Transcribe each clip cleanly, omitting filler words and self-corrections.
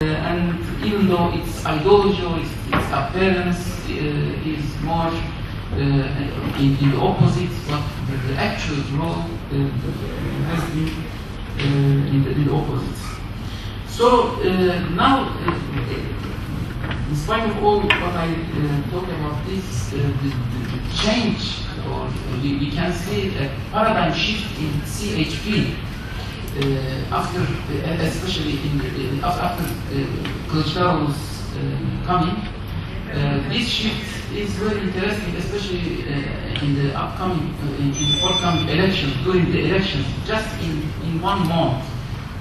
And even though its ideology or its appearance is more in the opposite, but the actual role has been in the opposite. So now, in spite of all what I talked about this, the change, or we can see a paradigm shift in CHP after, especially after Kılıçdaroğlu's coming. This shift is very interesting, especially in the upcoming, in the forthcoming elections. During the elections, just in 1 month.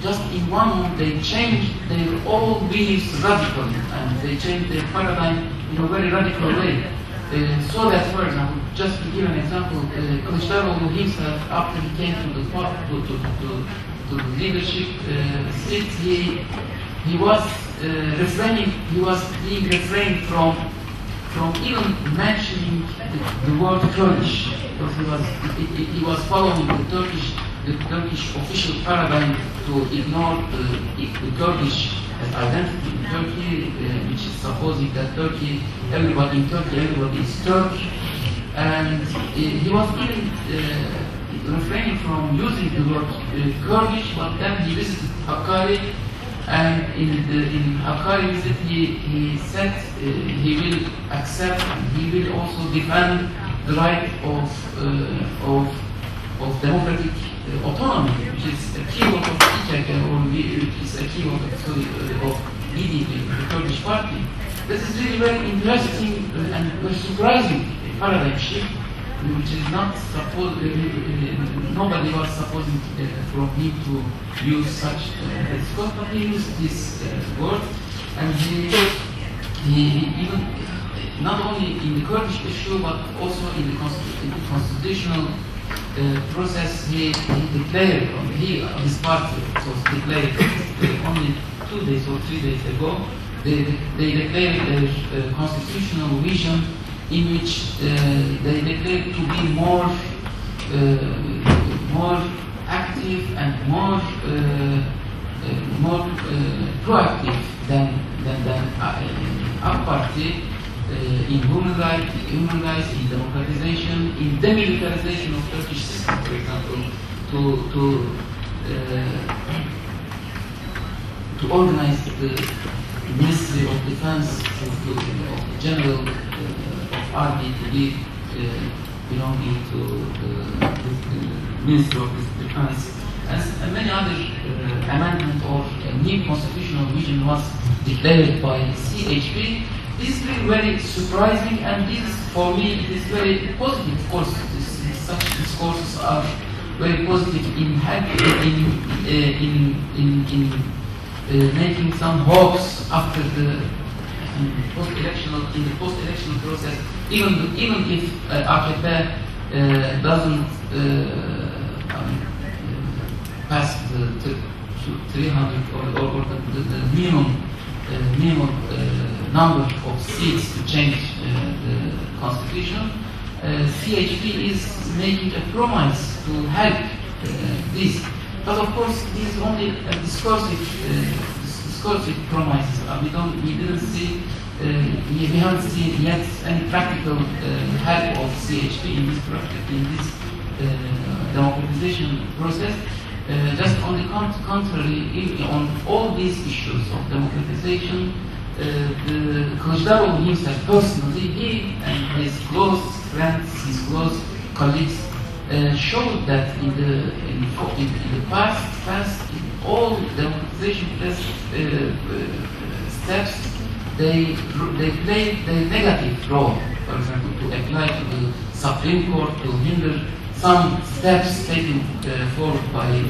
Just in 1 month, they changed their all beliefs radically, and they changed their paradigm in a very radical way. So that, for example, just to give an example, Kılıçdaroğlu himself, after he came to the leadership seat, he was being refrained from even mentioning the word Kurdish, because he was following the Turkish official paradigm to ignore the Kurdish identity in Turkey, which is supposing that everybody is Turk, and he was even refraining from using the word Kurdish. But then he visited Hakkari, and in Hakkari visit he said he will accept and he will also defend the right of democratic autonomy, which is a keyword of İKK, or which is a keyword of BDP, the Kurdish party. This is really very interesting and very surprising paradigm shift, which is not supposed, nobody was supposing from him to use such discourse, but he used this word, and he even, not only in the Kurdish issue, but also in the constitutional process, he declared, his party declared only 2 days or 3 days ago, they declared a constitutional vision in which they declared to be more active and more proactive than AK Party in human rights, in democratization, in demilitarization of Turkish system, for example, to organize the Ministry of Defense, of the General of Army to be belonging to the Ministry of Defense, and many other amendments or a new constitutional vision was declared by CHP. This is really very surprising, and this is, for me, it is very positive. Of course, such discourses are very positive in making some hopes after the post-electional process. Even if AKT doesn't pass the 300 or the minimum number of seats to change the constitution, CHP is making a promise to help this. But of course, this is only a discursive promise. We haven't seen yet any practical help of CHP in this democratization process. Just on the contrary, on all these issues of democratization, Kılıçdaroğlu himself personally, he and his close friends, his close colleagues, showed that in the past, in all democratization steps, they played the negative role. For example, to apply to the Supreme Court to hinder some steps taken forward by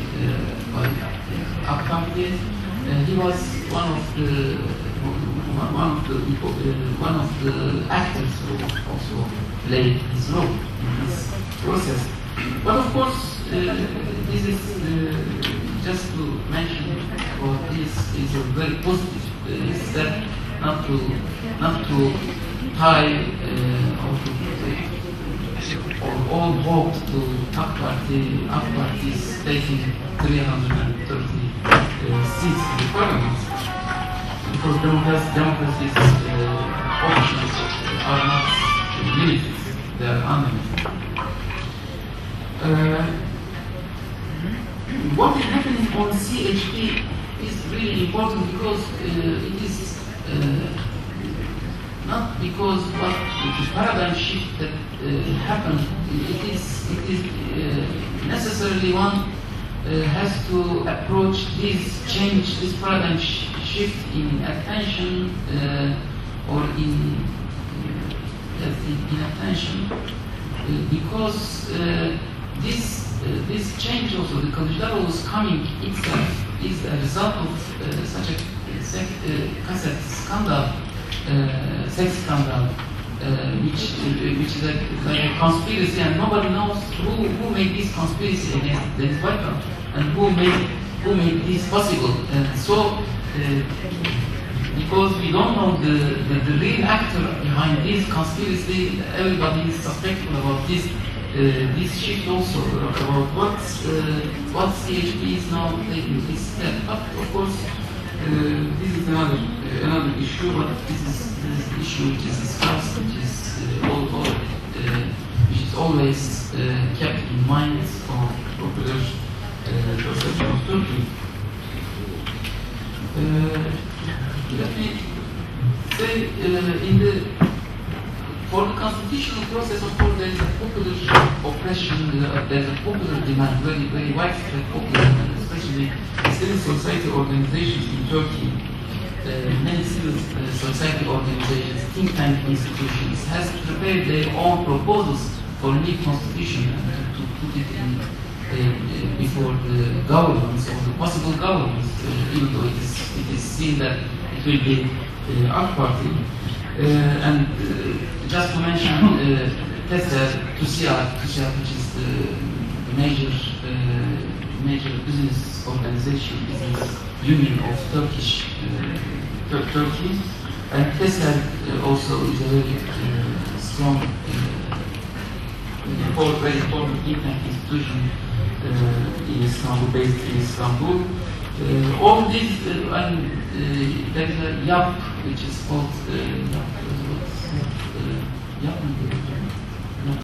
AKTAY. He was one of the actors who also played his role in this process. But of course, this is just to mention what this is a very positive step, not to tie or all hope to AK Party's taking 330 seats in the parliament. because democracy's options are not limited, they are unlimited. What is happening on CHP is really important because it is not because what the paradigm shift that happened, it is necessarily one has to approach this change, this paradigm shift in attention or in attention because this change also, the Kılıçdaroğlu's coming itself is a result of such a cassette scandal, sex scandal, which is like a conspiracy, and nobody knows who made this conspiracy against Deniz Baykan and who made this possible. And so, because we don't know the real actor behind this conspiracy, everybody is suspectful about this shift also, about what CHP is now taking this step. But of course, this is another issue, but this is an issue which is discussed, which is always kept in mind for popular perception of Turkey. Let me say, for the constitutional process, of course, there is a popular oppression, there is a popular demand, very, very widespread popular demand, especially civil society organizations in Turkey. Many civil society organizations, think tank institutions, has prepared their own proposals for a new constitution to put it in before the governments or the possible governments, even though it is seen that it will be our party. And just to mention, TUSİAD, which is the major business organization, business union of Turkey, and TESER also is a very strong, very important think tank institution in Istanbul, based in Istanbul. All these, and there is a YAP, which is called YAP